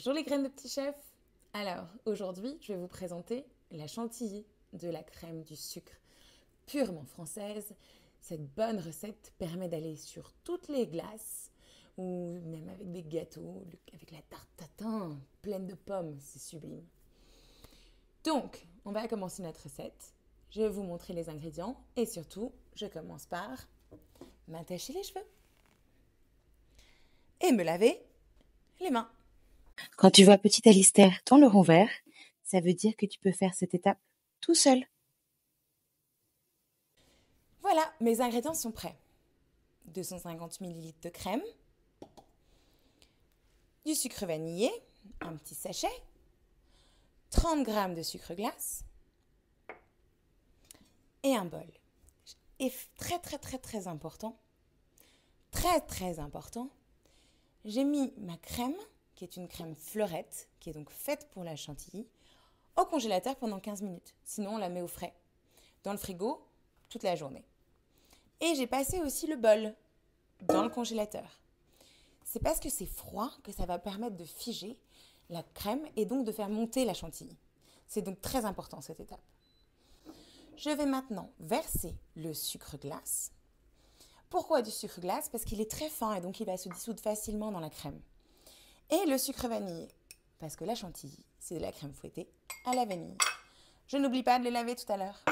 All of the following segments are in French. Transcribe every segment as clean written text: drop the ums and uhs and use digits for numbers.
Bonjour les graines de petit chef. Alors aujourd'hui je vais vous présenter la chantilly de la crème du sucre purement française. Cette bonne recette permet d'aller sur toutes les glaces ou même avec des gâteaux, avec la tarte tatin pleine de pommes, c'est sublime. Donc on va commencer notre recette. Je vais vous montrer les ingrédients et surtout je commence par m'attacher les cheveux et me laver les mains. Quand tu vois petit Alistair dans le rond vert, ça veut dire que tu peux faire cette étape tout seul. Voilà, mes ingrédients sont prêts. 250 ml de crème, du sucre vanillé, un petit sachet, 30 g de sucre glace et un bol. Et très important, très important, j'ai mis ma crème, qui est une crème fleurette, qui est donc faite pour la chantilly, au congélateur pendant 15 minutes. Sinon, on la met au frais, dans le frigo, toute la journée. Et j'ai passé aussi le bol dans le congélateur. C'est parce que c'est froid que ça va permettre de figer la crème et donc de faire monter la chantilly. C'est donc très important cette étape. Je vais maintenant verser le sucre glace. Pourquoi du sucre glace? Parce qu'il est très fin et donc il va se dissoudre facilement dans la crème. Et le sucre vanillé, parce que la chantilly, c'est de la crème fouettée à la vanille. Je n'oublie pas de les laver tout à l'heure.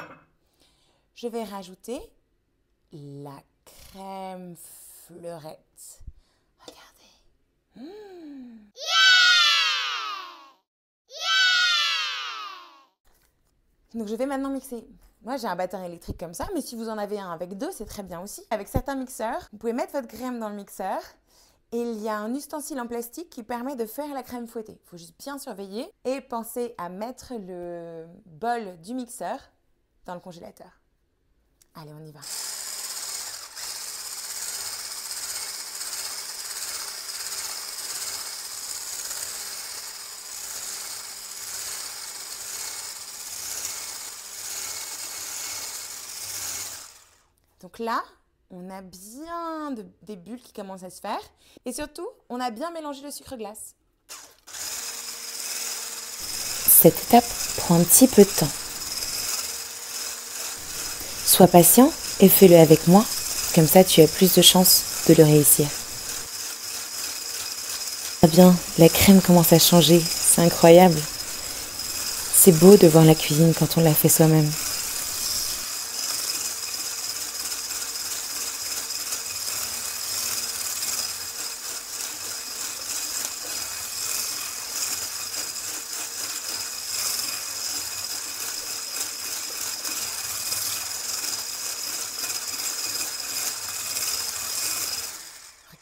Je vais rajouter la crème fleurette. Regardez. Donc je vais maintenant mixer. Moi j'ai un batteur électrique comme ça, mais si vous en avez un avec deux, c'est très bien aussi. Avec certains mixeurs, vous pouvez mettre votre crème dans le mixeur et il y a un ustensile en plastique qui permet de faire la crème fouettée. Il faut juste bien surveiller et penser à mettre le bol du mixeur dans le congélateur. Allez, on y va. Donc là, on a bien des bulles qui commencent à se faire. Et surtout, on a bien mélangé le sucre glace. Cette étape prend un petit peu de temps. Sois patient et fais-le avec moi, comme ça tu as plus de chances de le réussir. Ah bien, la crème commence à changer, c'est incroyable. C'est beau de voir la cuisine quand on la fait soi-même.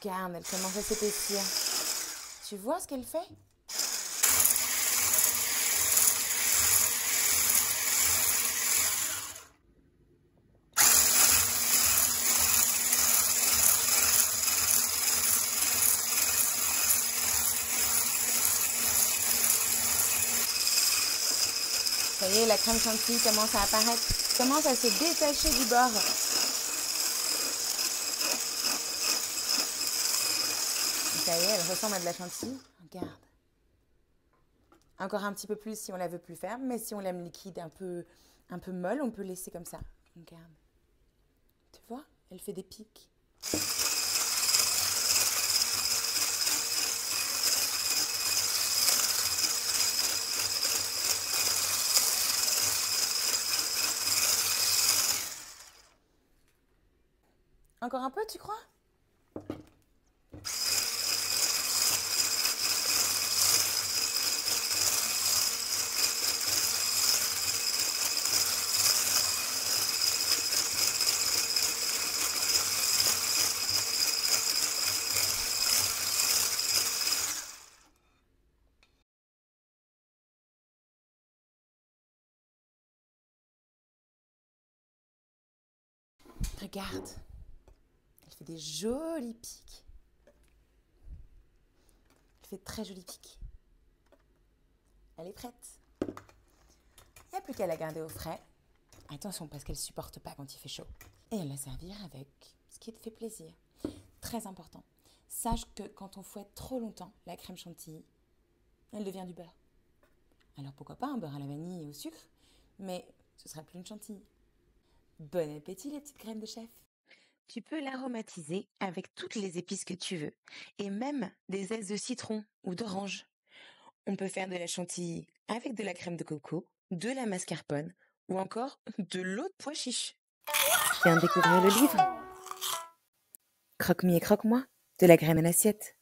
Regarde, elle commence à s'épaissir. Tu vois ce qu'elle fait? Ça y est, la crème chantilly commence à apparaître, commence à se détacher du bord. Ça y est, elle ressemble à de la chantilly. Regarde. Encore un petit peu plus si on la veut plus ferme, mais si on l'aime liquide un peu molle, on peut laisser comme ça. Regarde. Tu vois, elle fait des pics. Encore un peu, tu crois? Regarde. Elle fait des jolis pics. Elle fait de très jolis pics. Elle est prête. Il n'y a plus qu'à la garder au frais. Attention parce qu'elle ne supporte pas quand il fait chaud. Et à la servir avec ce qui te fait plaisir. Très important. Sache que quand on fouette trop longtemps la crème chantilly, Elle devient du beurre. Alors pourquoi pas un beurre à la vanille et au sucre, mais ce sera plus une chantilly. Bon appétit les petites crèmes de chef. Tu peux l'aromatiser avec toutes les épices que tu veux, et même des zestes de citron ou d'orange. On peut faire de la chantilly avec de la crème de coco, de la mascarpone ou encore de l'eau de pois chiche. Viens découvrir le livre. Croque-mi et croque-moi, de la graine à l'assiette.